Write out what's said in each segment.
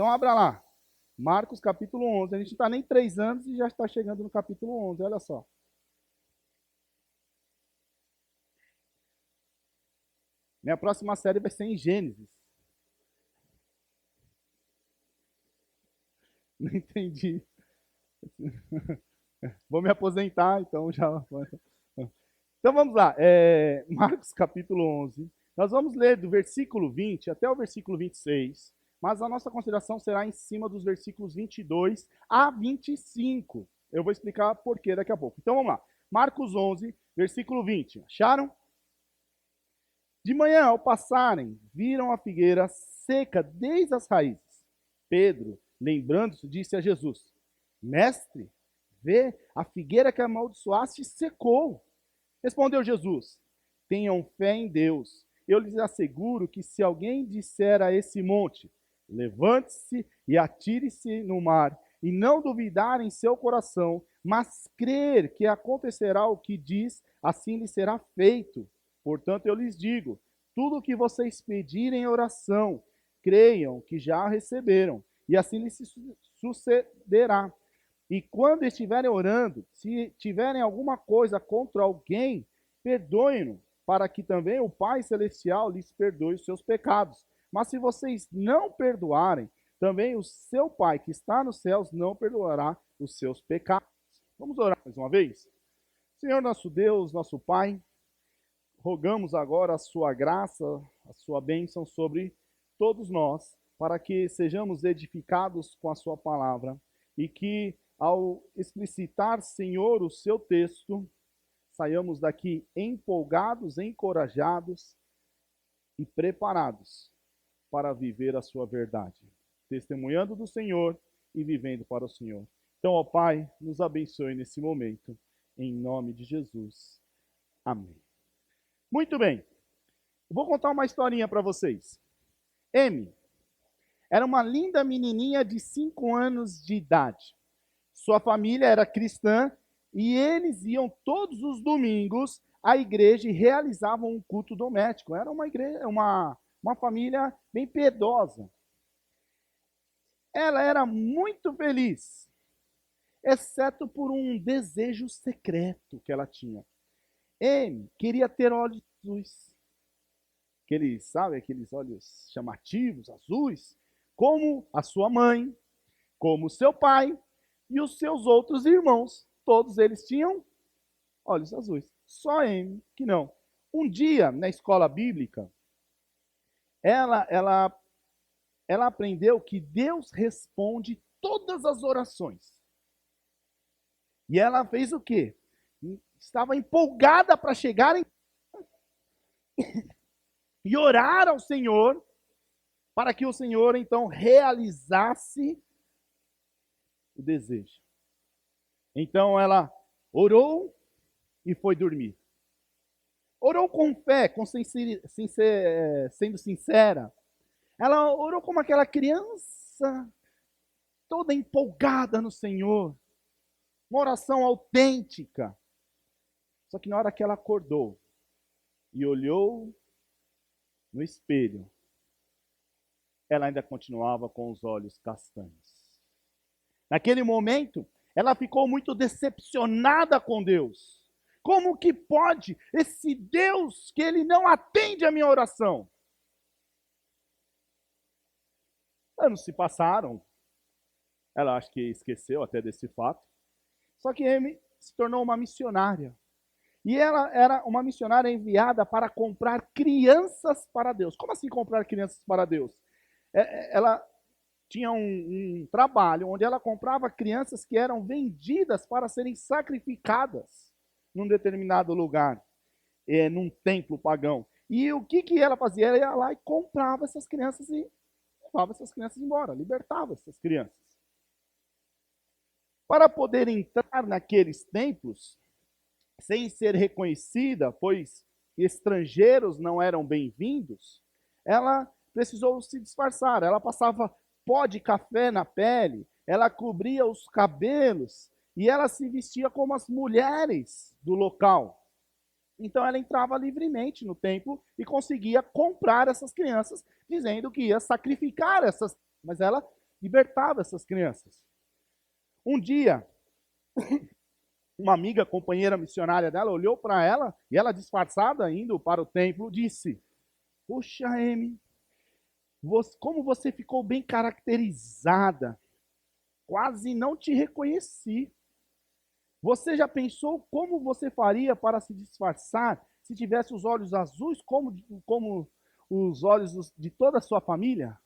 Então abra lá, Marcos capítulo 11. A gente não está nem 3 anos e já está chegando no capítulo 11, olha só. Minha próxima série vai ser em Gênesis. Não entendi. Vou me aposentar, então já. Então vamos lá, Marcos capítulo 11. Nós vamos ler do versículo 20 até o versículo 26, mas a nossa consideração será em cima dos versículos 22 a 25. Eu vou explicar por quê daqui a pouco. Então vamos lá. Marcos 11, versículo 20. Acharam? De manhã, ao passarem, viram a figueira seca desde as raízes. Pedro, lembrando-se, disse a Jesus: Mestre, vê, a figueira que amaldiçoaste secou. Respondeu Jesus: Tenham fé em Deus. Eu lhes asseguro que se alguém disser a esse monte: Levante-se e atire-se no mar, e não duvidar em seu coração, mas crer que acontecerá o que diz, assim lhe será feito. Portanto, eu lhes digo: tudo o que vocês pedirem em oração, creiam que já receberam, e assim lhes sucederá. E quando estiverem orando, se tiverem alguma coisa contra alguém, perdoem-no, para que também o Pai Celestial lhes perdoe os seus pecados. Mas se vocês não perdoarem, também o seu Pai que está nos céus não perdoará os seus pecados. Vamos orar mais uma vez? Senhor nosso Deus, nosso Pai, rogamos agora a sua graça, a sua bênção sobre todos nós, para que sejamos edificados com a sua palavra e que ao explicitar, Senhor, o seu texto, saiamos daqui empolgados, encorajados e preparados para viver a sua verdade, testemunhando do Senhor e vivendo para o Senhor. Então, ó Pai, nos abençoe nesse momento, em nome de Jesus. Amém. Muito bem, vou contar uma historinha para vocês. Amy era uma linda menininha de 5 anos de idade. Sua família era cristã e eles iam todos os domingos à igreja e realizavam um culto doméstico. Era uma igreja, uma família bem piedosa. Ela era muito feliz, exceto por um desejo secreto que ela tinha. Amy queria ter olhos azuis. Aqueles olhos chamativos, azuis, como a sua mãe, como o seu pai e os seus outros irmãos. Todos eles tinham olhos azuis. Só Amy que não. Um dia, na escola bíblica, ela aprendeu que Deus responde todas as orações. E ela fez o quê? Estava empolgada para chegar e orar ao Senhor, para que o Senhor, então, realizasse o desejo. Então ela orou e foi dormir. Orou com fé, sendo sincera. Ela orou como aquela criança, toda empolgada no Senhor. Uma oração autêntica. Só que na hora que ela acordou e olhou no espelho, ela ainda continuava com os olhos castanhos. Naquele momento, ela ficou muito decepcionada com Deus. Como que pode esse Deus que ele não atende a minha oração? Anos se passaram. Ela acho que esqueceu até desse fato. Só que Amy se tornou uma missionária. E ela era uma missionária enviada para comprar crianças para Deus. Como assim comprar crianças para Deus? Ela tinha um trabalho onde ela comprava crianças que eram vendidas para serem sacrificadas num determinado lugar, num templo pagão. E o que ela fazia? Ela ia lá e comprava essas crianças e levava essas crianças embora, libertava essas crianças. Para poder entrar naqueles templos, sem ser reconhecida, pois estrangeiros não eram bem-vindos, ela precisou se disfarçar. Ela passava pó de café na pele, ela cobria os cabelos e ela se vestia como as mulheres do local. Então ela entrava livremente no templo e conseguia comprar essas crianças, dizendo que ia sacrificar essas, mas ela libertava essas crianças. Um dia, uma amiga, companheira missionária dela, olhou para ela, e ela disfarçada, indo para o templo, disse: "Poxa, Amy, como você ficou bem caracterizada, quase não te reconheci. Você já pensou como você faria para se disfarçar se tivesse os olhos azuis como os olhos de toda a sua família?"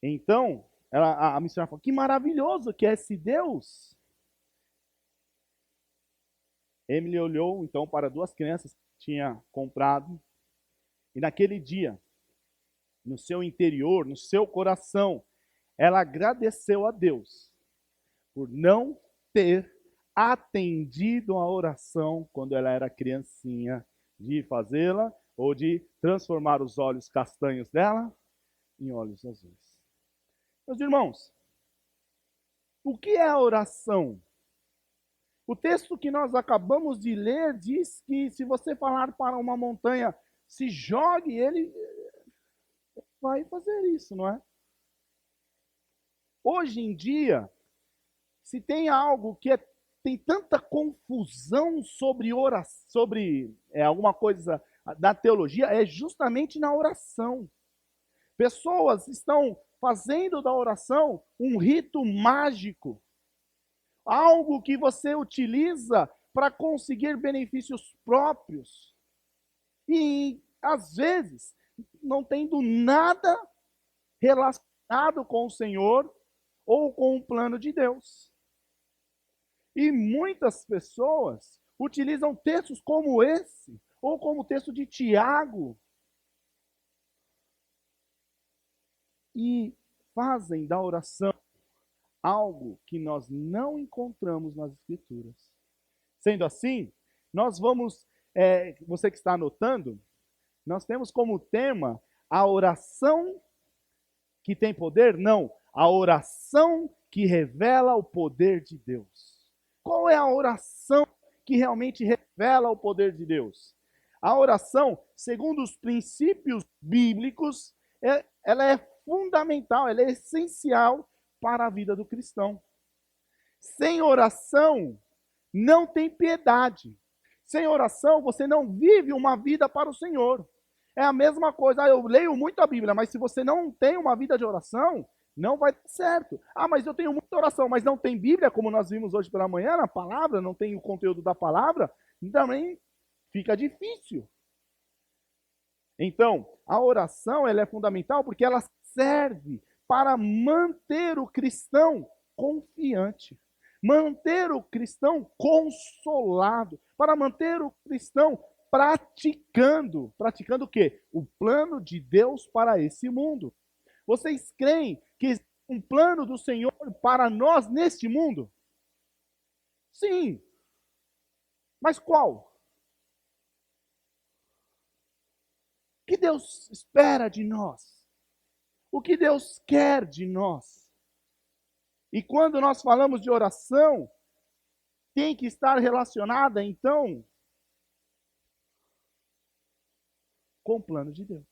Então, a missionária falou: "Que maravilhoso que é esse Deus." Emily olhou então para duas crianças que tinha comprado, e naquele dia, no seu interior, no seu coração, ela agradeceu a Deus por não ter atendido a oração quando ela era criancinha, de fazê-la ou de transformar os olhos castanhos dela em olhos azuis. Meus irmãos, o que é a oração? O texto que nós acabamos de ler diz que se você falar para uma montanha, se jogue, ele vai fazer isso, não é? Hoje em dia, se tem algo que tem tanta confusão sobre oração, sobre alguma coisa da teologia, é justamente na oração. Pessoas estão fazendo da oração um rito mágico, algo que você utiliza para conseguir benefícios próprios. E, às vezes, não tendo nada relacionado com o Senhor ou com o plano de Deus. E muitas pessoas utilizam textos como esse, ou como o texto de Tiago, e fazem da oração algo que nós não encontramos nas Escrituras. Sendo assim, nós vamos, você que está anotando, nós temos como tema a oração que tem poder? Não, a oração que revela o poder de Deus. Qual é a oração que realmente revela o poder de Deus? A oração, segundo os princípios bíblicos, ela é fundamental, ela é essencial para a vida do cristão. Sem oração, não tem piedade. Sem oração, você não vive uma vida para o Senhor. É a mesma coisa, eu leio muito a Bíblia, mas se você não tem uma vida de oração, não vai dar certo. Mas eu tenho muita oração, mas não tem Bíblia, como nós vimos hoje pela manhã, na palavra, não tem o conteúdo da palavra, também fica difícil. Então, a oração ela é fundamental porque ela serve para manter o cristão confiante, manter o cristão consolado, para manter o cristão praticando o quê? O plano de Deus para esse mundo. Vocês creem que existe um plano do Senhor para nós neste mundo? Sim. Mas qual? O que Deus espera de nós? O que Deus quer de nós? E quando nós falamos de oração, tem que estar relacionada, então, com o plano de Deus.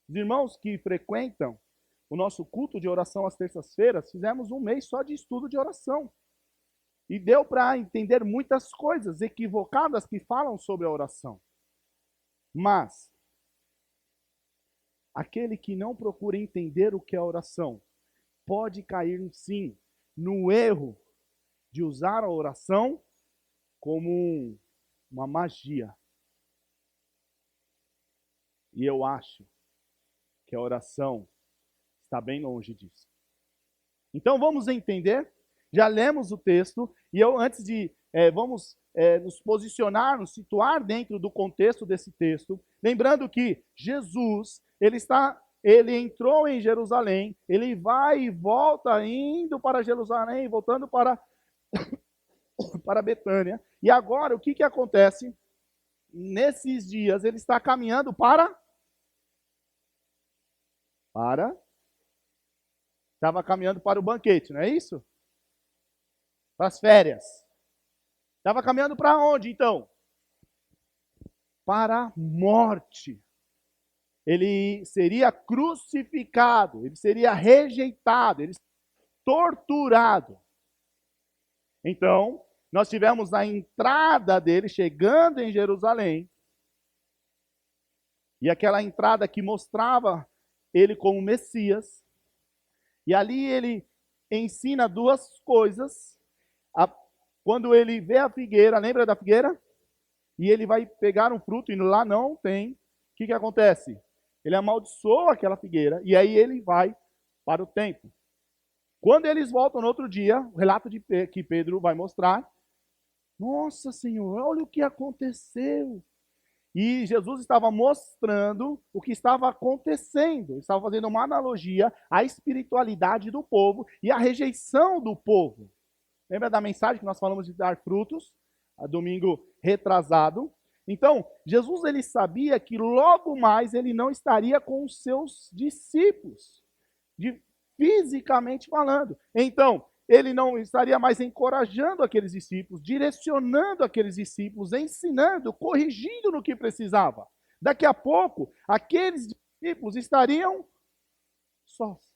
Os irmãos que frequentam o nosso culto de oração às terças-feiras, fizemos um mês só de estudo de oração. E deu para entender muitas coisas equivocadas que falam sobre a oração. Mas, aquele que não procura entender o que é oração, pode cair, sim, no erro de usar a oração como uma magia. E eu acho que a oração está bem longe disso. Então vamos entender, já lemos o texto, e eu antes de, vamos nos posicionar, nos situar dentro do contexto desse texto, lembrando que Jesus, ele entrou em Jerusalém, ele vai e volta, indo para Jerusalém, voltando para Betânia, e agora o que acontece? Nesses dias ele está caminhando estava caminhando para o banquete, não é isso? Para as férias. Estava caminhando para onde, então? Para a morte. ele seria crucificado, ele seria rejeitado, ele seria torturado. Então, nós tivemos a entrada dele chegando em Jerusalém, e aquela entrada que mostrava ele como Messias, e ali ele ensina duas coisas. Quando ele vê a figueira, lembra da figueira? E ele vai pegar um fruto e lá não tem. O que acontece? Ele amaldiçoa aquela figueira e aí ele vai para o templo. Quando eles voltam no outro dia, o relato que Pedro vai mostrar, nossa Senhor, olha o que aconteceu. E Jesus estava mostrando o que estava acontecendo, estava fazendo uma analogia à espiritualidade do povo e à rejeição do povo. Lembra da mensagem que nós falamos de dar frutos? A domingo retrasado. Então, Jesus ele sabia que logo mais ele não estaria com os seus discípulos, fisicamente falando. Então, ele não estaria mais encorajando aqueles discípulos, direcionando aqueles discípulos, ensinando, corrigindo no que precisava. Daqui a pouco, aqueles discípulos estariam sós.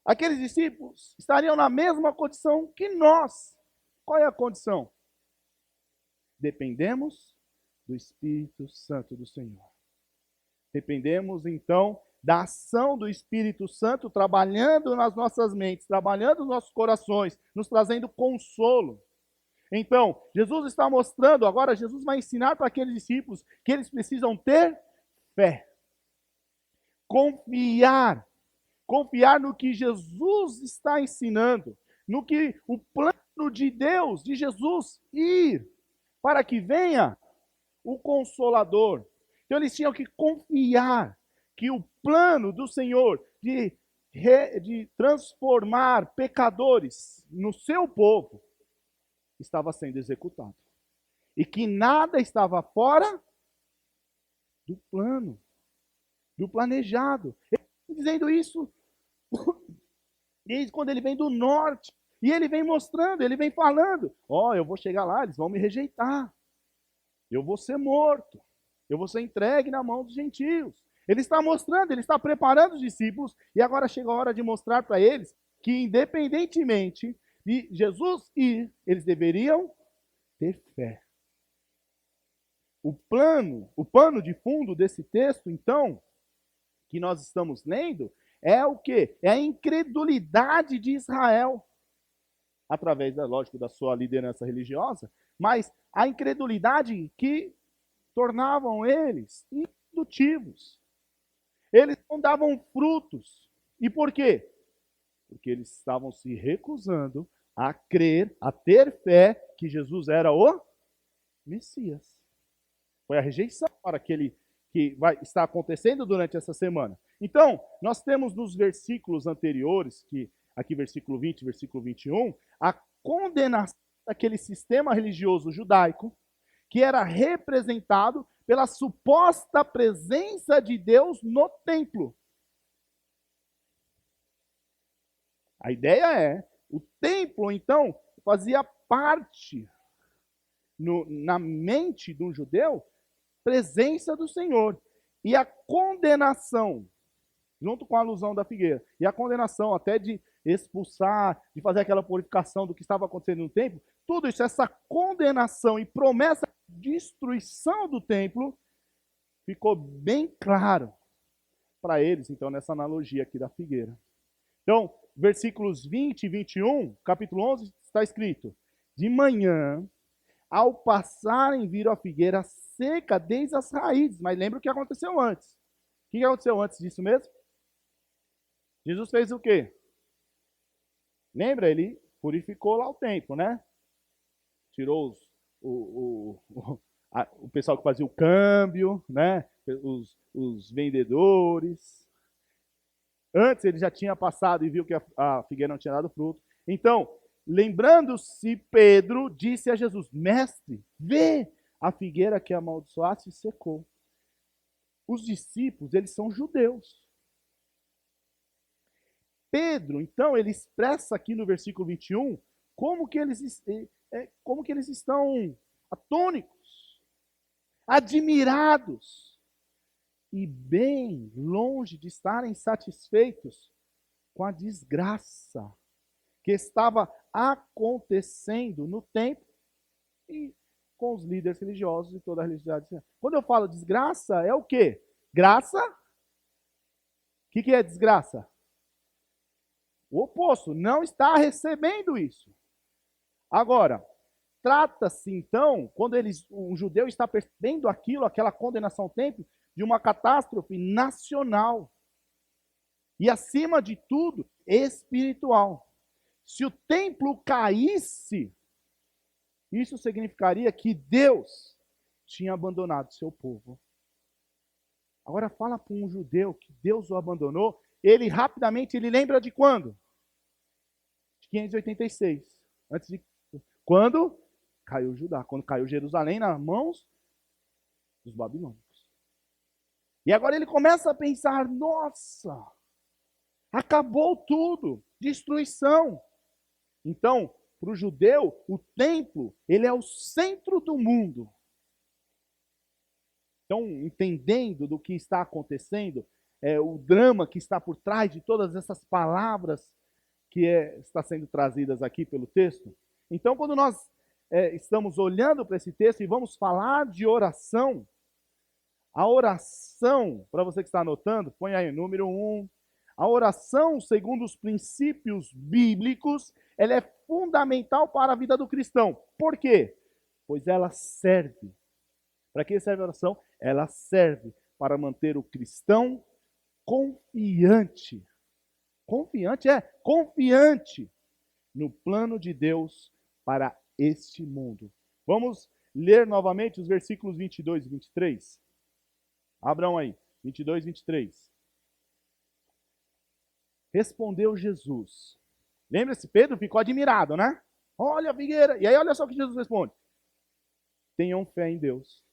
Aqueles discípulos estariam na mesma condição que nós. Qual é a condição? Dependemos do Espírito Santo do Senhor. Dependemos, então, da ação do Espírito Santo trabalhando nas nossas mentes, trabalhando nos nossos corações, nos trazendo consolo. Então, Jesus está mostrando, agora Jesus vai ensinar para aqueles discípulos que eles precisam ter fé. Confiar no que Jesus está ensinando, no que o plano de Deus, de Jesus, ir para que venha o Consolador. Então eles tinham que confiar que o plano do Senhor de transformar pecadores no seu povo estava sendo executado. E que nada estava fora do plano, do planejado. Ele está dizendo isso desde quando ele vem do norte. E ele vem mostrando, ele vem falando: eu vou chegar lá, eles vão me rejeitar. Eu vou ser morto. Eu vou ser entregue na mão dos gentios. Ele está mostrando, ele está preparando os discípulos, e agora chega a hora de mostrar para eles que, independentemente de Jesus ir, eles deveriam ter fé. O pano de fundo desse texto, então, que nós estamos lendo, é o quê? É a incredulidade de Israel, através, lógico, da sua liderança religiosa, mas a incredulidade que tornavam eles improdutivos. Eles não davam frutos. E por quê? Porque eles estavam se recusando a crer, a ter fé que Jesus era o Messias. Foi a rejeição para aquele que vai estar acontecendo durante essa semana. Então, nós temos nos versículos anteriores, que aqui versículo 20, versículo 21, a condenação daquele sistema religioso judaico que era representado pela suposta presença de Deus no templo. A ideia é, o templo, então, fazia parte, na mente de um judeu, presença do Senhor. E a condenação, junto com a alusão da figueira, e a condenação até de expulsar, de fazer aquela purificação do que estava acontecendo no templo, tudo isso, essa condenação e promessa de destruição do templo, ficou bem claro para eles, então, nessa analogia aqui da figueira. Então, versículos 20 e 21, capítulo 11, está escrito: de manhã, ao passarem, viram a figueira seca desde as raízes. Mas lembra o que aconteceu antes. O que aconteceu antes disso mesmo? Jesus fez o quê? Lembra? Ele purificou lá o templo, né? Tirou o pessoal que fazia o câmbio, né? Os vendedores. Antes ele já tinha passado e viu que a figueira não tinha dado fruto. Então, lembrando-se, Pedro disse a Jesus: mestre, vê, a figueira que amaldiçoaste secou. Os discípulos, eles são judeus. Pedro, então, ele expressa aqui no versículo 21 como que eles estão atônicos, admirados, e bem longe de estarem satisfeitos com a desgraça que estava acontecendo no templo e com os líderes religiosos e toda a religiosidade. Quando eu falo desgraça, é o quê? Graça? O que é desgraça? O oposto, não está recebendo isso. Agora, trata-se então, quando um judeu está percebendo aquilo, aquela condenação ao templo, de uma catástrofe nacional. E acima de tudo, espiritual. Se o templo caísse, isso significaria que Deus tinha abandonado seu povo. Agora fala para um judeu que Deus o abandonou, ele rapidamente lembra de quando? De 586, antes de quando caiu Judá, quando caiu Jerusalém nas mãos dos babilônicos. E agora ele começa a pensar, nossa, acabou tudo, destruição. Então, para o judeu, o templo, ele é o centro do mundo. Então, entendendo do que está acontecendo, o drama que está por trás de todas essas palavras que está sendo trazidas aqui pelo texto. Então, quando nós estamos olhando para esse texto e vamos falar de oração, a oração, para você que está anotando, põe aí número 1. A oração, segundo os princípios bíblicos, ela é fundamental para a vida do cristão. Por quê? Pois ela serve. Para que serve a oração? Ela serve para manter o cristão confiante. Confiante no plano de Deus para este mundo. Vamos ler novamente os versículos 22 e 23. Abram aí, 22 e 23. Respondeu Jesus. Lembra-se, Pedro ficou admirado, né? Olha a figueira. E aí olha só o que Jesus responde. Tenham fé em Deus.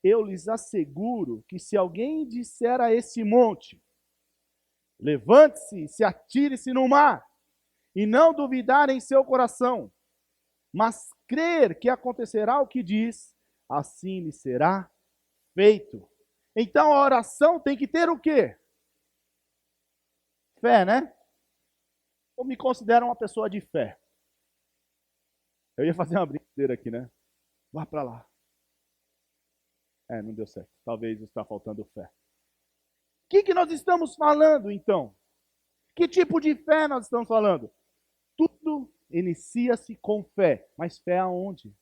Eu lhes asseguro que se alguém disser a esse monte, levante-se, se atire-se no mar, e não duvidar em seu coração, mas crer que acontecerá o que diz, assim lhe será feito. Então a oração tem que ter o quê? Fé, né? Eu me considero uma pessoa de fé. Eu ia fazer uma brincadeira aqui, né? Vá para lá. Não deu certo. Talvez está faltando fé. O que nós estamos falando, então? Que tipo de fé nós estamos falando? Tudo inicia-se com fé. Mas fé aonde?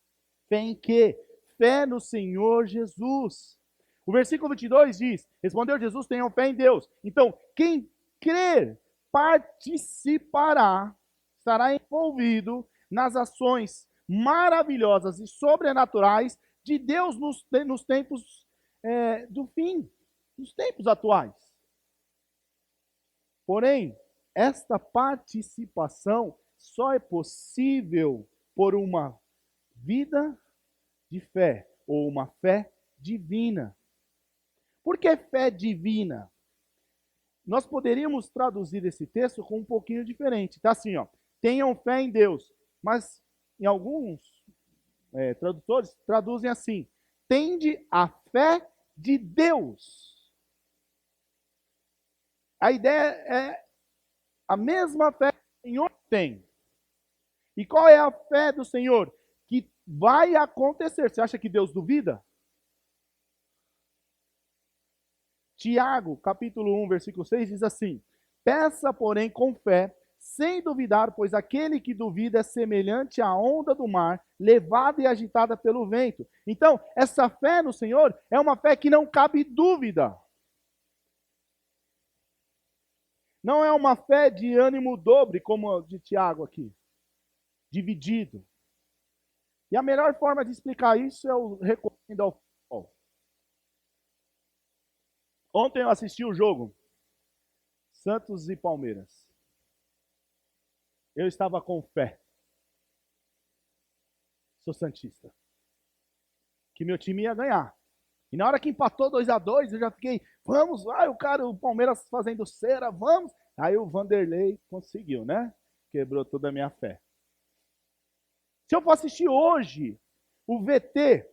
Fé em quê? Fé no Senhor Jesus. O versículo 22 diz, respondeu Jesus, tenham fé em Deus. Então, quem crer participará, estará envolvido nas ações maravilhosas e sobrenaturais de Deus nos tempos do fim, nos tempos atuais. Porém, esta participação só é possível por uma vida de fé, ou uma fé divina. Por que fé divina? Nós poderíamos traduzir esse texto com um pouquinho diferente. Tá assim, ó. Tenham fé em Deus. Mas em alguns tradutores traduzem assim. Tende a fé de Deus. A ideia é a mesma fé que o Senhor tem. E qual é a fé do Senhor? Que vai acontecer. Você acha que Deus duvida? Tiago, capítulo 1, versículo 6, diz assim: peça, porém, com fé, sem duvidar, pois aquele que duvida é semelhante à onda do mar, levada e agitada pelo vento. Então, essa fé no Senhor é uma fé que não cabe dúvida. Não é uma fé de ânimo dobre, como a de Tiago aqui, dividido. E a melhor forma de explicar isso eu recomendo ao futebol. Ontem eu assisti o jogo Santos e Palmeiras. Eu estava com fé. Sou santista. Que meu time ia ganhar. E na hora que empatou 2-2, eu já fiquei, vamos, vai, o Palmeiras fazendo cera, vamos. Aí o Vanderlei conseguiu, né? Quebrou toda a minha fé. Se eu for assistir hoje o VT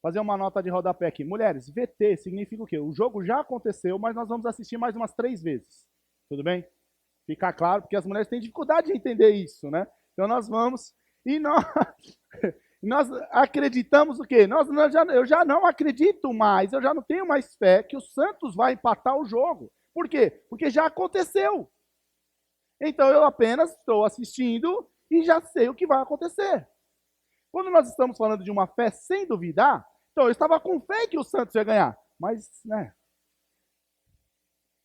Fazer uma nota de rodapé aqui. Mulheres, VT significa o quê? O jogo já aconteceu, mas nós vamos assistir mais umas 3 vezes. Tudo bem? Ficar claro, porque as mulheres têm dificuldade de entender isso, né? Então nós vamos e nós acreditamos o quê? Eu já não acredito mais, eu já não tenho mais fé que o Santos vai empatar o jogo. Por quê? Porque já aconteceu. Então eu apenas estou assistindo e já sei o que vai acontecer. Quando nós estamos falando de uma fé sem duvidar, então eu estava com fé que o Santos ia ganhar. Mas, né,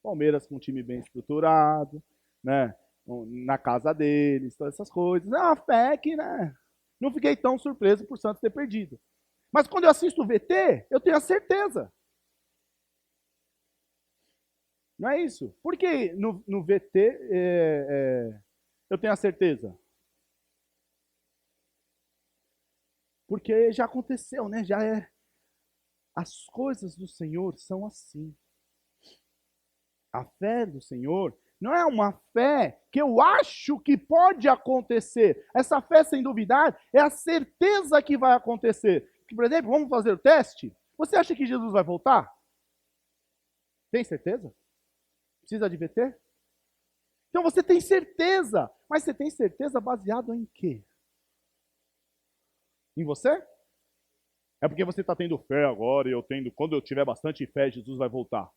Palmeiras com um time bem estruturado, né, na casa deles, todas essas coisas. É uma fé que, né, não fiquei tão surpreso por o Santos ter perdido. Mas quando eu assisto o VT, eu tenho a certeza. Não é isso? Por que no VT eu tenho a certeza? Porque já aconteceu, né? Já é. As coisas do Senhor são assim. A fé do Senhor não é uma fé que eu acho que pode acontecer. Essa fé, sem duvidar, é a certeza que vai acontecer. Por exemplo, vamos fazer o teste? Você acha que Jesus vai voltar? Tem certeza? Precisa de VT? Então você tem certeza. Mas você tem certeza baseado em quê? Em você? É porque você está tendo fé agora e quando eu tiver bastante fé, Jesus vai voltar.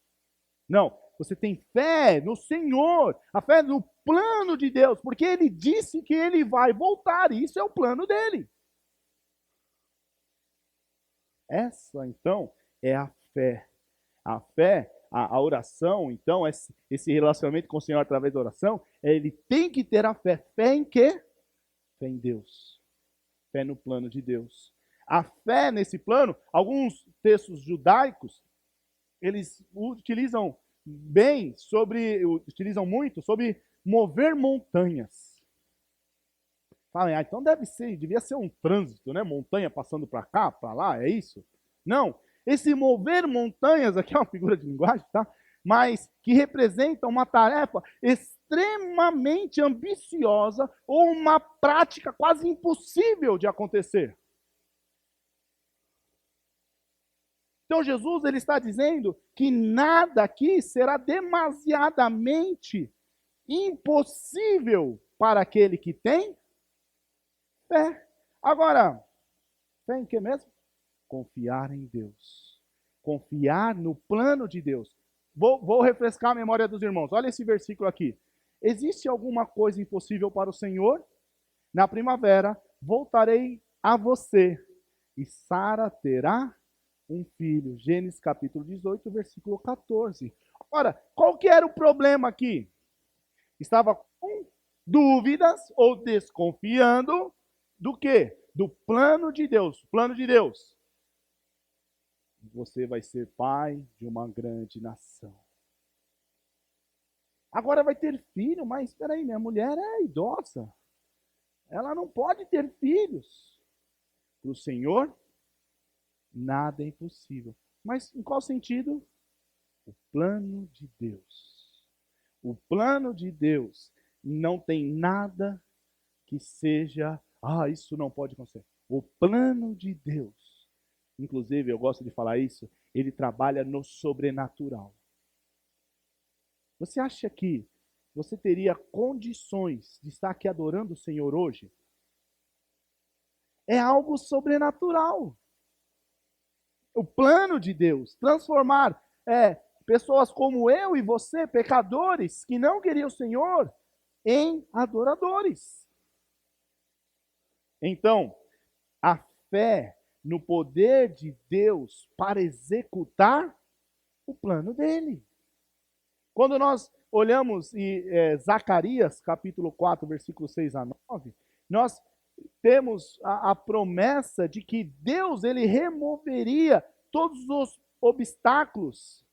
Não, você tem fé no Senhor, a fé no plano de Deus, porque Ele disse que Ele vai voltar, e isso é o plano dele. Essa, então, é a fé. A fé, a oração, então, esse relacionamento com o Senhor através da oração, ele tem que ter a fé. Fé em quê? Fé em Deus. Fé no plano de Deus. A fé nesse plano, alguns textos judaicos, eles utilizam muito sobre mover montanhas. Falem, então devia ser um trânsito, né? Montanha passando para cá, para lá, é isso? Não. Esse mover montanhas aqui é uma figura de linguagem, tá? Mas que representa uma tarefa extremamente ambiciosa ou uma prática quase impossível de acontecer. Então Jesus ele está dizendo que nada aqui será demasiadamente impossível para aquele que tem fé. Agora, fé em que mesmo? Confiar em Deus. Confiar no plano de Deus. Vou refrescar a memória dos irmãos. Olha esse versículo aqui. Existe alguma coisa impossível para o Senhor? Na primavera voltarei a você e Sara terá um filho. Gênesis capítulo 18, versículo 14. Ora, qual que era o problema aqui? Estava com dúvidas ou desconfiando do quê? Do plano de Deus. Plano de Deus. Você vai ser pai de uma grande nação. Agora vai ter filho, mas espera aí, minha mulher é idosa. Ela não pode ter filhos. Para o Senhor, nada é impossível. Mas em qual sentido? O plano de Deus. O plano de Deus não tem nada que seja, isso não pode acontecer. O plano de Deus, inclusive eu gosto de falar isso, ele trabalha no sobrenatural. Você acha que você teria condições de estar aqui adorando o Senhor hoje? É algo sobrenatural. O plano de Deus, transformar pessoas como eu e você, pecadores, que não queriam o Senhor, em adoradores. Então, a fé no poder de Deus para executar o plano dele. Quando nós olhamos em Zacarias, capítulo 4, versículo 6 a 9, nós temos a promessa de que Deus ele removeria todos os obstáculos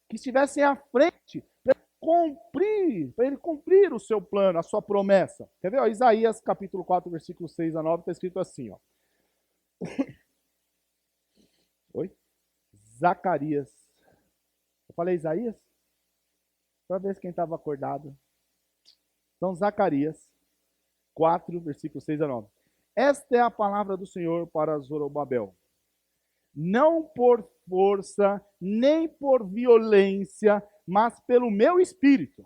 que estivessem à frente para ele cumprir o seu plano, a sua promessa. Quer ver? Isaías capítulo 4, versículo 6 a 9, está escrito assim, ó. Oi? Zacarias. Eu falei Isaías? Para ver se quem estava acordado. Então, Zacarias 4, versículo 6 a 9. Esta é a palavra do Senhor para Zorobabel. não por força, nem por violência, mas pelo meu espírito,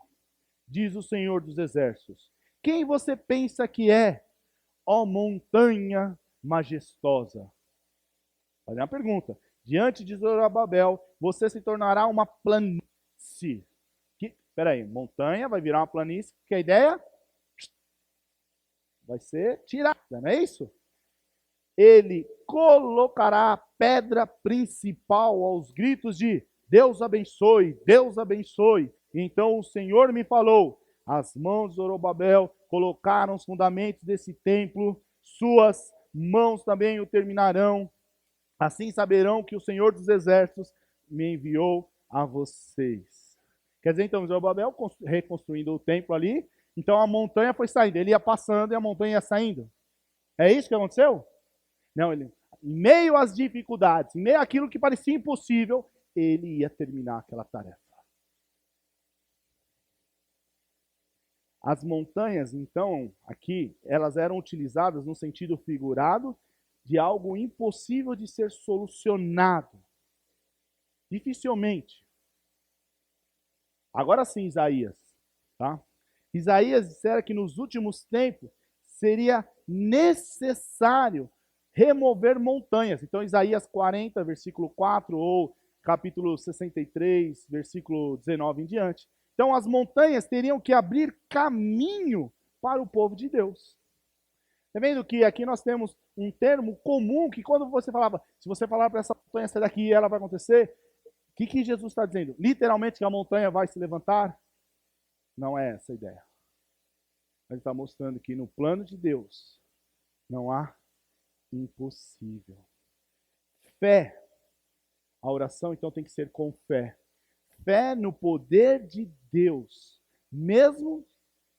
diz o Senhor dos Exércitos. Quem você pensa que é, ó montanha majestosa? Olha uma pergunta. Diante de Zorobabel, você se tornará uma planície. Peraí, montanha vai virar uma planície, que a ideia vai ser tirada, não é isso? Ele colocará a pedra principal aos gritos de Deus abençoe, Deus abençoe. Então o Senhor me falou, as mãos de Zorobabel colocaram os fundamentos desse templo, suas mãos também o terminarão. Assim saberão que o Senhor dos Exércitos me enviou a vocês. Quer dizer, então, Zorobabel reconstruindo o templo ali, então a montanha foi saindo, ele ia passando e a montanha ia saindo. É isso que aconteceu? Não, ele, em meio às dificuldades, em meio àquilo que parecia impossível, ele ia terminar aquela tarefa. As montanhas, então, aqui, elas eram utilizadas no sentido figurado de algo impossível de ser solucionado. Dificilmente. Agora sim, Isaías. Tá? Isaías dissera que nos últimos tempos seria necessário remover montanhas. Então, Isaías 40, versículo 4, ou capítulo 63, versículo 19 em diante. Então, as montanhas teriam que abrir caminho para o povo de Deus. Está vendo que aqui nós temos um termo comum que quando você falava, se você falar para essa montanha sair daqui, ela vai acontecer. O que Jesus está dizendo? Literalmente que a montanha vai se levantar? Não é essa a ideia. Ele está mostrando que no plano de Deus não há impossível. Fé. A oração então tem que ser com fé. Fé no poder de Deus, mesmo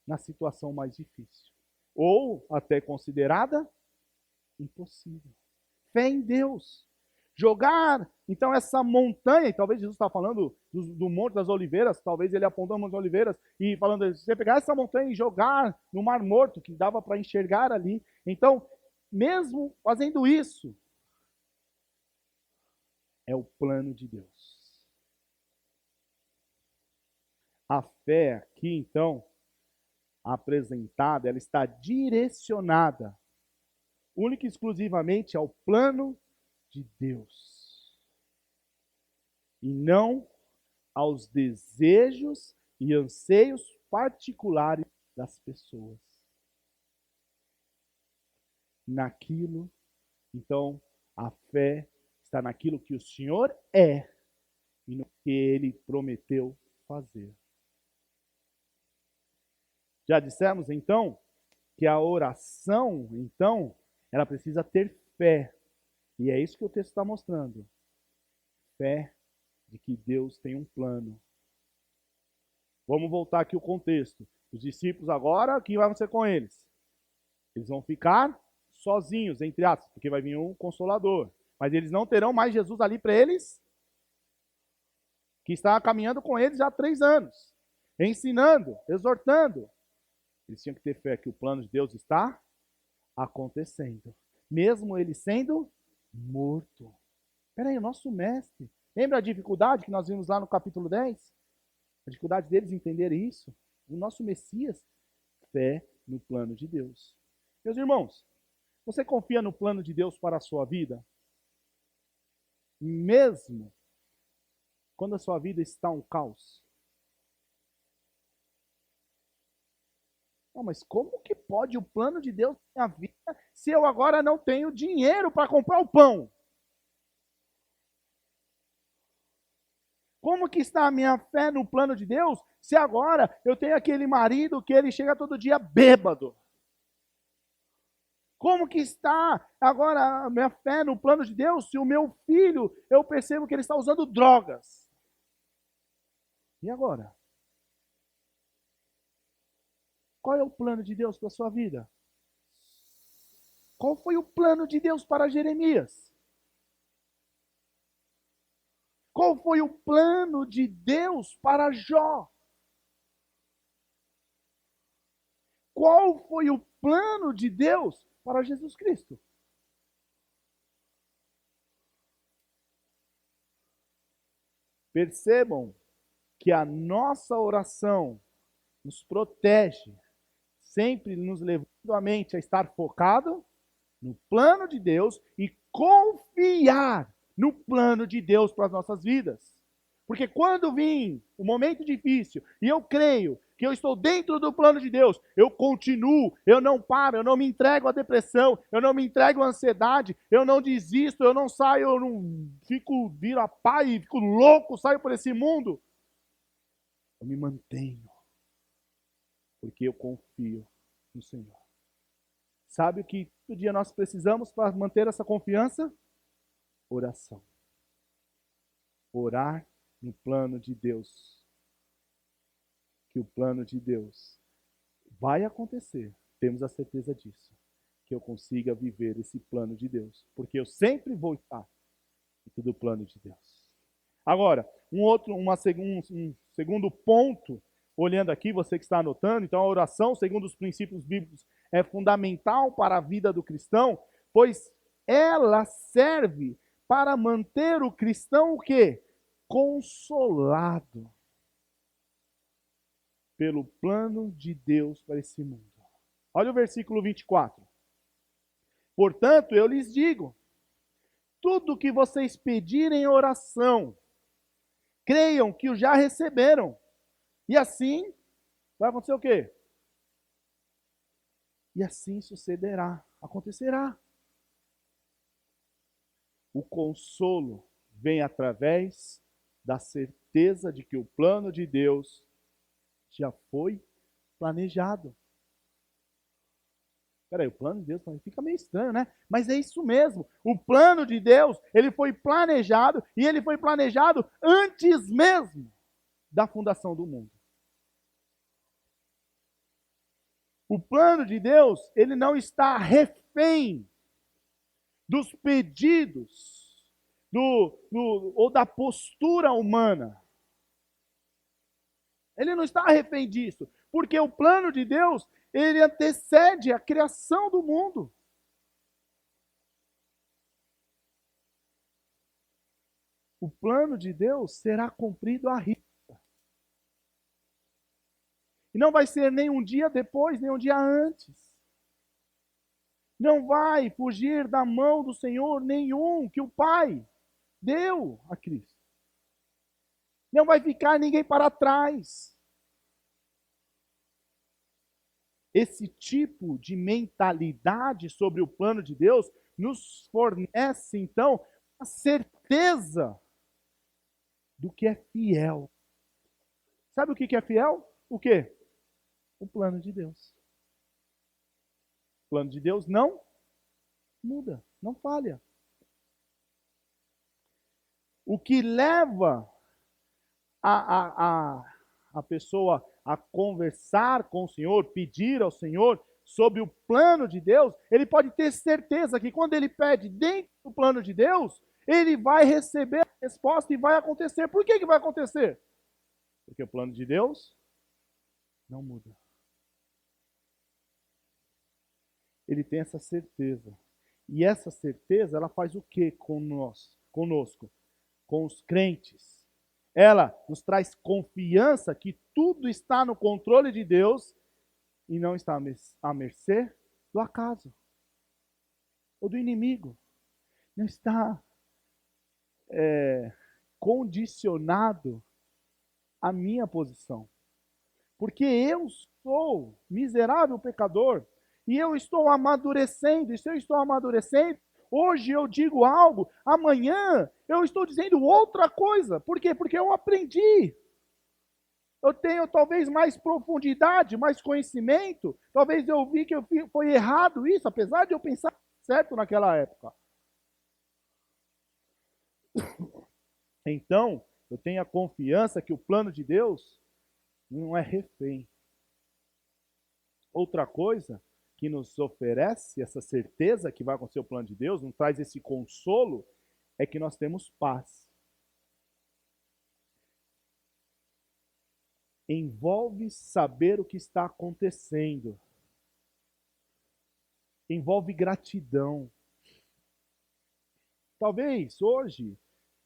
na situação mais difícil. Ou até considerada impossível. Fé em Deus. Jogar, então, essa montanha, e talvez Jesus está falando do Monte das Oliveiras, talvez ele apontando o Monte das Oliveiras e falando, se você pegar essa montanha e jogar no Mar Morto, que dava para enxergar ali. Então, mesmo fazendo isso, é o plano de Deus. A fé aqui, então, apresentada, ela está direcionada única e exclusivamente ao plano de Deus. E não aos desejos e anseios particulares das pessoas. Naquilo, então, a fé está naquilo que o Senhor é e no que Ele prometeu fazer. Já dissemos, então, que a oração, então, ela precisa ter fé. E é isso que o texto está mostrando. Fé de que Deus tem um plano. Vamos voltar aqui o contexto. Os discípulos agora, o que vai acontecer com eles? Eles vão ficar sozinhos, entre aspas, porque vai vir um consolador. Mas eles não terão mais Jesus ali para eles, que está caminhando com eles já há 3 anos, ensinando, exortando. Eles tinham que ter fé que o plano de Deus está acontecendo, mesmo ele sendo morto. Peraí, o nosso mestre, lembra a dificuldade que nós vimos lá no capítulo 10? A dificuldade deles entenderem isso? O nosso Messias, fé no plano de Deus. Meus irmãos, você confia no plano de Deus para a sua vida? Mesmo quando a sua vida está um caos? Não, mas como que pode o plano de Deus na minha vida se eu agora não tenho dinheiro para comprar o pão? Como que está a minha fé no plano de Deus se agora eu tenho aquele marido que ele chega todo dia bêbado? Como que está agora a minha fé no plano de Deus se o meu filho, eu percebo que ele está usando drogas? E agora? Qual é o plano de Deus para a sua vida? Qual foi o plano de Deus para Jeremias? Qual foi o plano de Deus para Jó? Qual foi o plano de Deus para Jesus Cristo? Percebam que a nossa oração nos protege, sempre nos levando a mente a estar focado no plano de Deus e confiar no plano de Deus para as nossas vidas. Porque quando vir o momento difícil, e eu creio que eu estou dentro do plano de Deus, eu continuo, eu não paro, eu não me entrego à depressão, eu não me entrego à ansiedade, eu não desisto, eu não saio, eu não fico, viro a pá e fico louco, saio por esse mundo. Eu me mantenho, porque eu confio no Senhor. Sabe o que todo dia nós precisamos para manter essa confiança? Oração. Orar no plano de Deus. Que o plano de Deus vai acontecer. Temos a certeza disso. Que eu consiga viver esse plano de Deus. Porque eu sempre vou estar dentro do plano de Deus. Agora, um segundo ponto, olhando aqui, você que está anotando, então a oração, segundo os princípios bíblicos, é fundamental para a vida do cristão, pois ela serve para manter o cristão o quê? Consolado pelo plano de Deus para esse mundo. Olha o versículo 24. Portanto, eu lhes digo, tudo o que vocês pedirem em oração, creiam que o já receberam. E assim, vai acontecer o quê? E assim sucederá, acontecerá. O consolo vem através da certeza de que o plano de Deus já foi planejado. Peraí, o plano de Deus fica meio estranho, né? Mas é isso mesmo. O plano de Deus, ele foi planejado, e ele foi planejado antes mesmo da fundação do mundo. O plano de Deus, ele não está refém dos pedidos ou da postura humana. Ele não está refém disso, porque o plano de Deus, ele antecede a criação do mundo. O plano de Deus será cumprido à risca. E não vai ser nem um dia depois, nem um dia antes. Não vai fugir da mão do Senhor nenhum que o Pai deu a Cristo. Não vai ficar ninguém para trás. Esse tipo de mentalidade sobre o plano de Deus nos fornece, então, a certeza do que é fiel. Sabe o que é fiel? O quê? O plano de Deus. O plano de Deus não muda, não falha. O que leva a pessoa a conversar com o Senhor, pedir ao Senhor sobre o plano de Deus, ele pode ter certeza que quando ele pede dentro do plano de Deus, ele vai receber a resposta e vai acontecer. Por que vai acontecer? Porque o plano de Deus não muda. Ele tem essa certeza. E essa certeza, ela faz o que conosco? Com os crentes. Ela nos traz confiança que tudo está no controle de Deus e não está à mercê do acaso ou do inimigo. Não está condicionado à minha posição. Porque eu sou miserável pecador e eu estou amadurecendo. E se eu estou amadurecendo, hoje eu digo algo, amanhã eu estou dizendo outra coisa. Por quê? Porque eu aprendi. Eu tenho talvez mais profundidade, mais conhecimento. Talvez eu vi que foi errado isso, apesar de eu pensar certo naquela época. Então, eu tenho a confiança que o plano de Deus não é refém. Outra coisa que nos oferece essa certeza que vai acontecer o plano de Deus, nos traz esse consolo, é que nós temos paz. Envolve saber o que está acontecendo. Envolve gratidão. Talvez hoje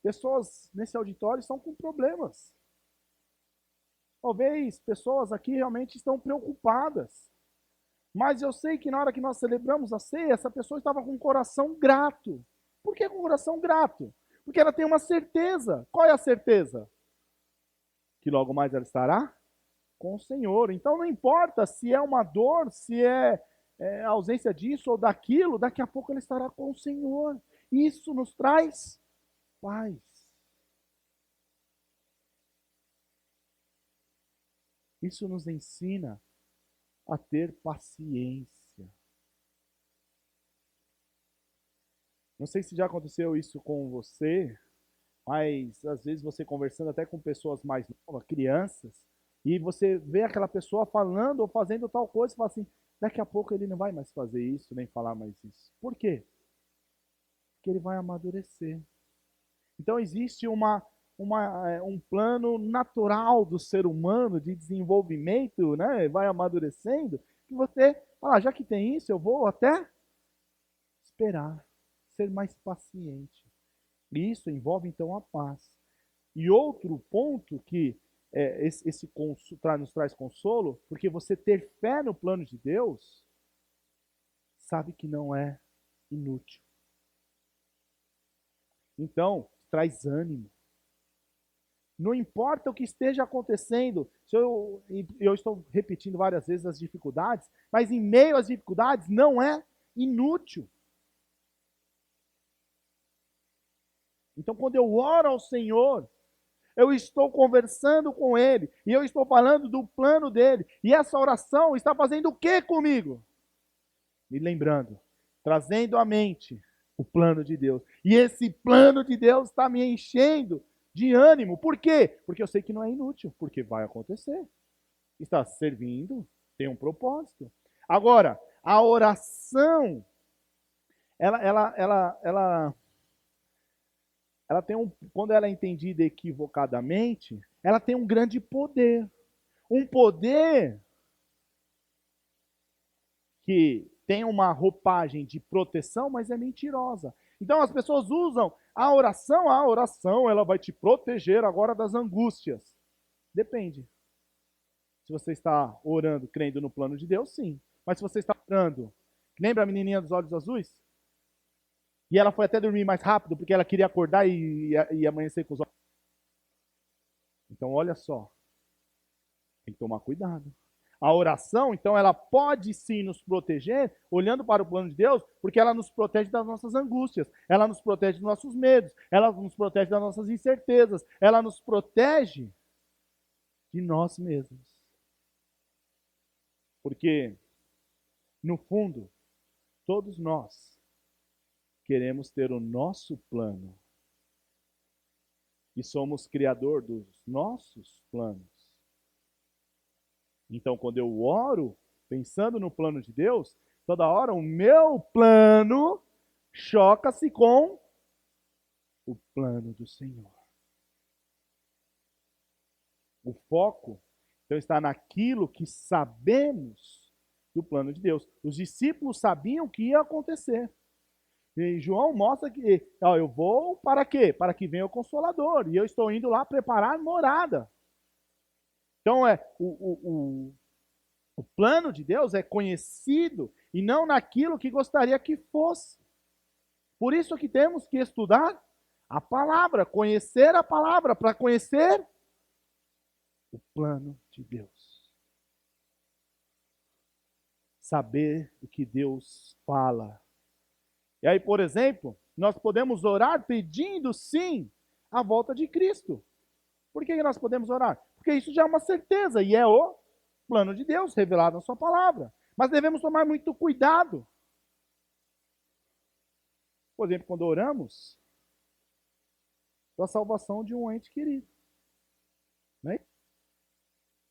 pessoas nesse auditório estão com problemas. Talvez pessoas aqui realmente estão preocupadas. Mas eu sei que na hora que nós celebramos a ceia, essa pessoa estava com o coração grato. Por que com o coração grato? Porque ela tem uma certeza. Qual é a certeza? Que logo mais ela estará com o Senhor. Então não importa se é uma dor, se é a ausência disso ou daquilo, daqui a pouco ela estará com o Senhor. Isso nos traz paz. Isso nos ensina a ter paciência. Não sei se já aconteceu isso com você, mas às vezes você conversando até com pessoas mais novas, crianças, e você vê aquela pessoa falando ou fazendo tal coisa e fala assim, daqui a pouco ele não vai mais fazer isso, nem falar mais isso. Por quê? Porque ele vai amadurecer. Então existe um plano natural do ser humano de desenvolvimento, né? Vai amadurecendo, que você, já que tem isso, eu vou até esperar, ser mais paciente. E isso envolve então a paz. E outro ponto que nos traz consolo, porque você ter fé no plano de Deus, sabe que não é inútil. Então, traz ânimo. Não importa o que esteja acontecendo, eu estou repetindo várias vezes as dificuldades, mas em meio às dificuldades não é inútil. Então, quando eu oro ao Senhor, eu estou conversando com Ele, e eu estou falando do plano dele, e essa oração está fazendo o que comigo? Me lembrando, trazendo à mente o plano de Deus. E esse plano de Deus está me enchendo de ânimo. Por quê? Porque eu sei que não é inútil, porque vai acontecer. Está servindo, tem um propósito. Agora, a oração, ela tem quando ela é entendida equivocadamente, ela tem um grande poder. Um poder que tem uma roupagem de proteção, mas é mentirosa. Então as pessoas usam a oração ela vai te proteger agora das angústias. Depende. Se você está orando, crendo no plano de Deus, sim. Mas se você está orando, lembra a menininha dos olhos azuis? E ela foi até dormir mais rápido porque ela queria acordar e amanhecer com os olhos. Então olha só, tem que tomar cuidado. A oração, então, ela pode sim nos proteger, olhando para o plano de Deus, porque ela nos protege das nossas angústias, ela nos protege dos nossos medos, ela nos protege das nossas incertezas, ela nos protege de nós mesmos. Porque, no fundo, todos nós queremos ter o nosso plano e somos criador dos nossos planos. Então, quando eu oro, pensando no plano de Deus, toda hora o meu plano choca-se com o plano do Senhor. O foco, então, está naquilo que sabemos do plano de Deus. Os discípulos sabiam o que ia acontecer. E João mostra que eu vou para quê? Para que venha o Consolador. E eu estou indo lá preparar morada. Então, o plano de Deus é conhecido e não naquilo que gostaria que fosse. Por isso que temos que estudar a palavra, conhecer a palavra, para conhecer o plano de Deus. Saber o que Deus fala. E aí, por exemplo, nós podemos orar pedindo, sim, a volta de Cristo. Por que nós podemos orar? Porque isso já é uma certeza e é o plano de Deus revelado na sua palavra. Mas devemos tomar muito cuidado. Por exemplo, quando oramos pela salvação de um ente querido. Né?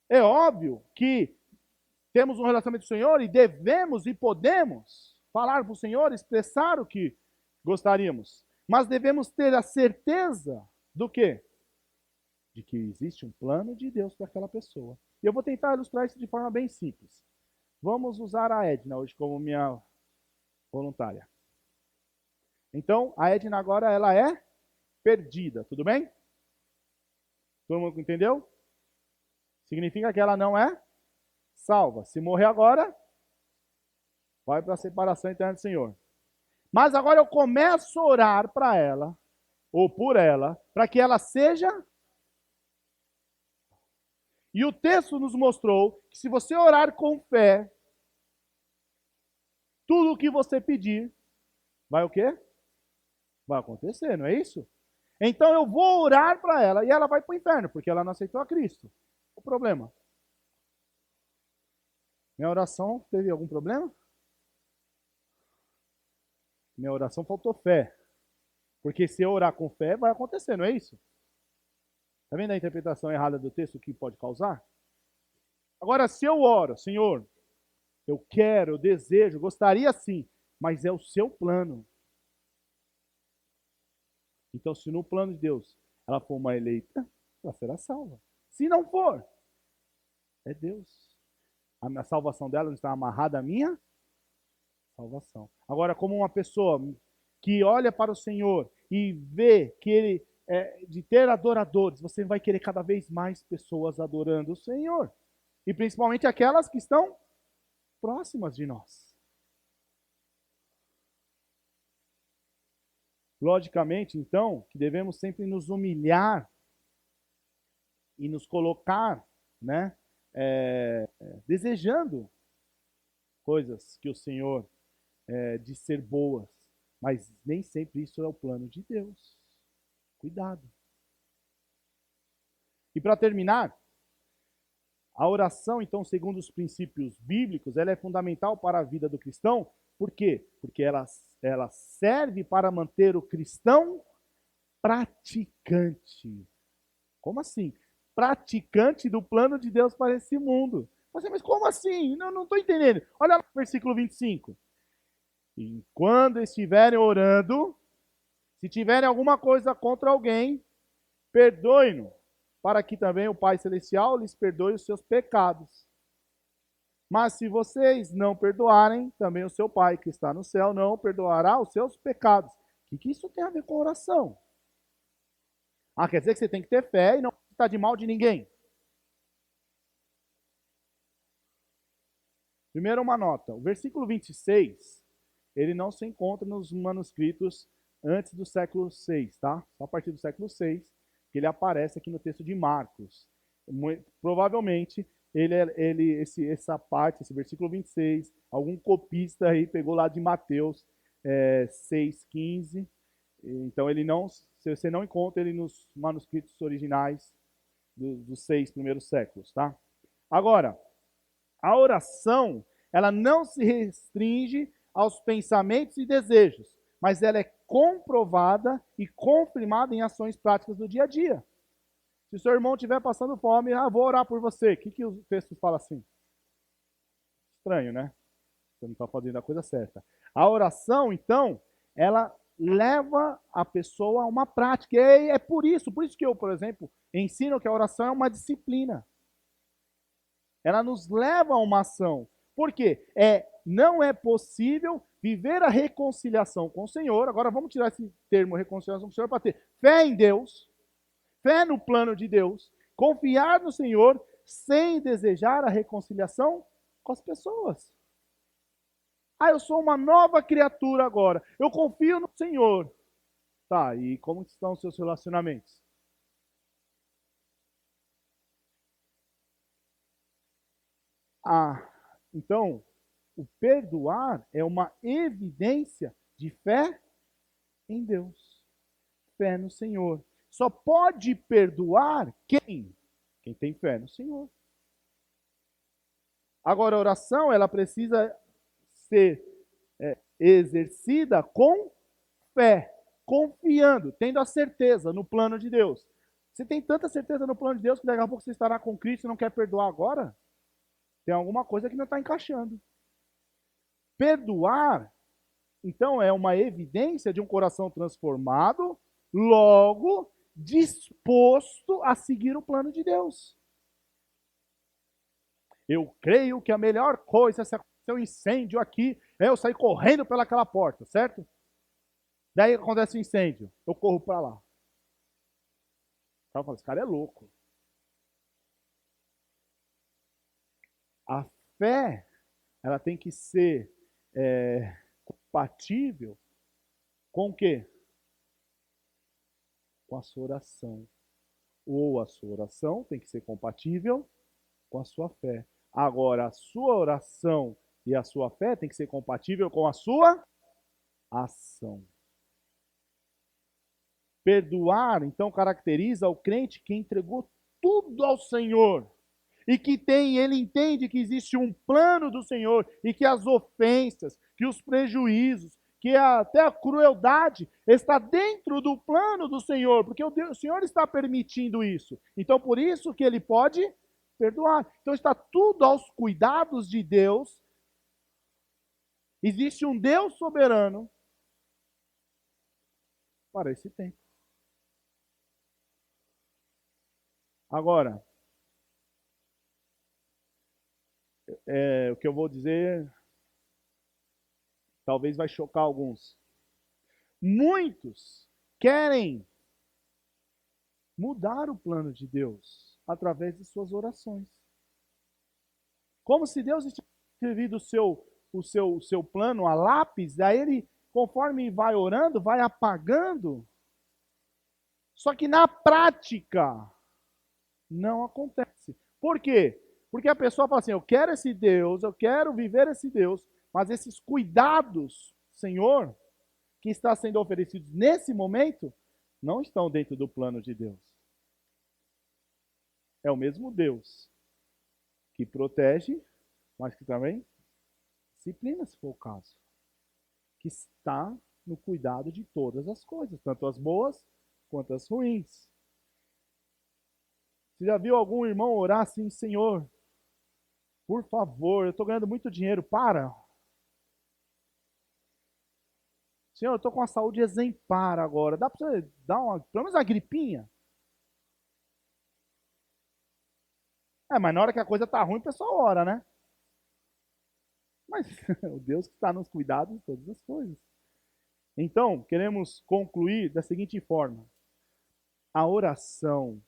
É óbvio que temos um relacionamento com o Senhor e devemos e podemos falar para o Senhor, expressar o que gostaríamos. Mas devemos ter a certeza do quê? De que existe um plano de Deus para aquela pessoa. E eu vou tentar ilustrar isso de forma bem simples. Vamos usar a Edna hoje como minha voluntária. Então, a Edna agora ela é perdida, tudo bem? Todo mundo entendeu? Significa que ela não é salva. Se morrer agora, vai para a separação eterna do Senhor. Mas agora eu começo a orar para ela, ou por ela, para que ela seja. E o texto nos mostrou que se você orar com fé, tudo o que você pedir, vai o quê? Vai acontecer, não é isso? Então eu vou orar para ela e ela vai para o inferno, porque ela não aceitou a Cristo. O problema? Minha oração teve algum problema? Minha oração faltou fé. Porque se eu orar com fé, vai acontecer, não é isso? Está vendo a interpretação errada do texto que pode causar? Agora, se eu oro, Senhor, eu quero, eu desejo, gostaria sim, mas é o seu plano. Então, se no plano de Deus ela for uma eleita, ela será salva. Se não for, é Deus. A minha salvação dela não está amarrada à minha salvação. Agora, como uma pessoa que olha para o Senhor e vê que Ele, de ter adoradores, você vai querer cada vez mais pessoas adorando o Senhor. E principalmente aquelas que estão próximas de nós. Logicamente, então, que devemos sempre nos humilhar e nos colocar, né, desejando coisas que o Senhor diz ser boas, mas nem sempre isso é o plano de Deus. Cuidado. E para terminar, a oração, então, segundo os princípios bíblicos, ela é fundamental para a vida do cristão. Por quê? Porque ela serve para manter o cristão praticante. Como assim? Praticante do plano de Deus para esse mundo. Mas como assim? Não estou entendendo. Olha lá no versículo 25. E quando estiverem orando, se tiverem alguma coisa contra alguém, perdoe-no, para que também o Pai Celestial lhes perdoe os seus pecados. Mas se vocês não perdoarem, também o seu Pai que está no céu não perdoará os seus pecados. O que isso tem a ver com oração? Quer dizer que você tem que ter fé e não está de mal de ninguém. Primeiro uma nota. O versículo 26, ele não se encontra nos manuscritos antes do século 6, tá? Só a partir do século 6, que ele aparece aqui no texto de Marcos. Provavelmente, essa parte, esse versículo 26, algum copista aí pegou lá de Mateus 6,15. Então, você não encontra ele nos manuscritos originais dos 6 primeiros séculos, tá? Agora, a oração, ela não se restringe aos pensamentos e desejos, mas ela é comprovada e confirmada em ações práticas do dia a dia. Se o seu irmão estiver passando fome, vou orar por você. O que o texto fala assim? Estranho, né? Você não está fazendo a coisa certa. A oração, então, ela leva a pessoa a uma prática. E é por isso que eu, por exemplo, ensino que a oração é uma disciplina. Ela nos leva a uma ação. Por quê? Não é possível viver a reconciliação com o Senhor. Agora vamos tirar esse termo reconciliação com o Senhor para ter fé em Deus, fé no plano de Deus, confiar no Senhor sem desejar a reconciliação com as pessoas. Eu sou uma nova criatura agora. Eu confio no Senhor. Tá, e como estão os seus relacionamentos? Então, o perdoar é uma evidência de fé em Deus. Fé no Senhor. Só pode perdoar quem? Quem tem fé no Senhor. Agora, a oração, ela precisa ser exercida com fé, confiando, tendo a certeza no plano de Deus. Você tem tanta certeza no plano de Deus que daqui a pouco você estará com Cristo e não quer perdoar agora? Tem alguma coisa que não está encaixando. Perdoar, então, é uma evidência de um coração transformado, logo disposto a seguir o plano de Deus. Eu creio que a melhor coisa, se acontecer um incêndio aqui, é eu sair correndo pelaquela porta, certo? Daí acontece o incêndio, eu corro para lá. Ela fala, esse cara é louco. A fé, ela tem que ser compatível com o quê? Com a sua oração. Ou a sua oração tem que ser compatível com a sua fé. Agora, a sua oração e a sua fé tem que ser compatível com a sua ação. Perdoar, então, caracteriza o crente que entregou tudo ao Senhor e que ele entende que existe um plano do Senhor e que as ofensas, que os prejuízos, que até a crueldade está dentro do plano do Senhor, porque o Senhor está permitindo isso. Então, por isso que ele pode perdoar. Então, está tudo aos cuidados de Deus. Existe um Deus soberano para esse tempo. Agora, o que eu vou dizer talvez vai chocar alguns. Muitos querem mudar o plano de Deus através de suas orações. Como se Deus tivesse escrevido o seu plano a lápis, aí ele, conforme vai orando, vai apagando. Só que na prática, não acontece. Por quê? Porque a pessoa fala assim, eu quero esse Deus, eu quero viver esse Deus, mas esses cuidados, Senhor, que está sendo oferecidos nesse momento, não estão dentro do plano de Deus. É o mesmo Deus que protege, mas que também disciplina, se for o caso. Que está no cuidado de todas as coisas, tanto as boas quanto as ruins. Você já viu algum irmão orar assim, Senhor, por favor, eu estou ganhando muito dinheiro, para. Senhor, eu estou com a saúde exemplar agora, dá para você dar pelo menos uma gripinha? Mas na hora que a coisa está ruim, o pessoal ora, né? Mas o Deus que está nos cuidados de todas as coisas. Então, queremos concluir da seguinte forma. A oração,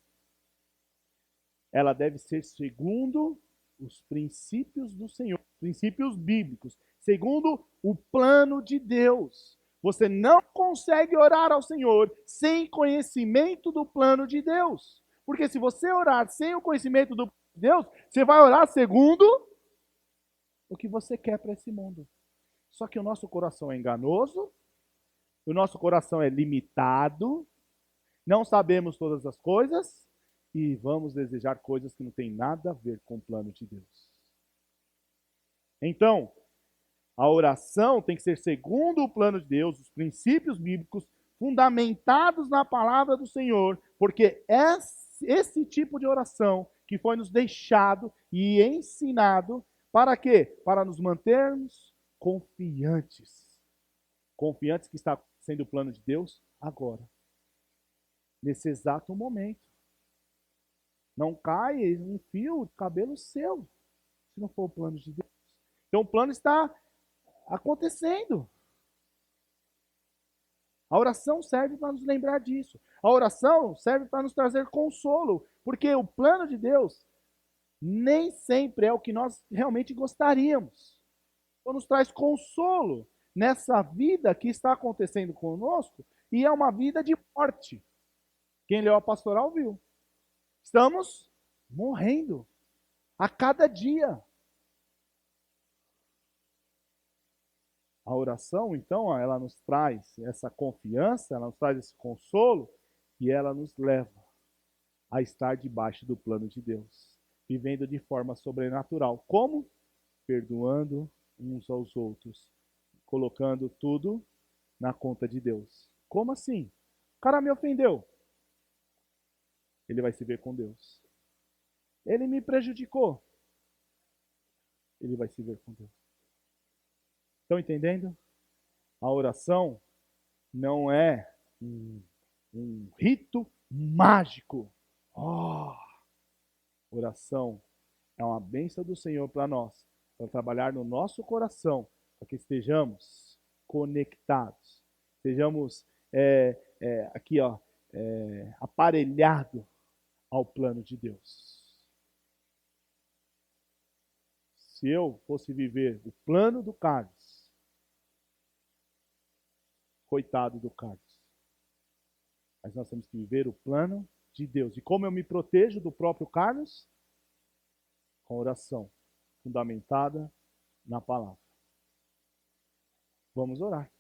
ela deve ser segundo os princípios do Senhor, princípios bíblicos, segundo o plano de Deus. Você não consegue orar ao Senhor sem conhecimento do plano de Deus. Porque se você orar sem o conhecimento do plano de Deus, você vai orar segundo o que você quer para esse mundo. Só que o nosso coração é enganoso, o nosso coração é limitado, não sabemos todas as coisas e vamos desejar coisas que não têm nada a ver com o plano de Deus. Então, a oração tem que ser segundo o plano de Deus, os princípios bíblicos, fundamentados na palavra do Senhor, porque esse tipo de oração que foi nos deixado e ensinado, para quê? Para nos mantermos confiantes. Confiantes que está sendo o plano de Deus agora. Nesse exato momento. Não cai um fio de cabelo seu, se não for o plano de Deus. Então o plano está acontecendo. A oração serve para nos lembrar disso. A oração serve para nos trazer consolo, porque o plano de Deus nem sempre é o que nós realmente gostaríamos. Então nos traz consolo nessa vida que está acontecendo conosco, e é uma vida de morte. Quem leu a pastoral viu. Estamos morrendo a cada dia. A oração, então, ela nos traz essa confiança, ela nos traz esse consolo e ela nos leva a estar debaixo do plano de Deus, vivendo de forma sobrenatural. Como? Perdoando uns aos outros, colocando tudo na conta de Deus. Como assim? O cara me ofendeu. Ele vai se ver com Deus. Ele me prejudicou. Ele vai se ver com Deus. Estão entendendo? A oração não é um rito mágico. Oração é uma bênção do Senhor para nós, para trabalhar no nosso coração, para que estejamos conectados, estejamos aqui, aparelhados ao plano de Deus. Se eu fosse viver o plano do Carlos, coitado do Carlos. Mas nós temos que viver o plano de Deus. E como eu me protejo do próprio Carlos? Com oração, fundamentada na palavra. Vamos orar.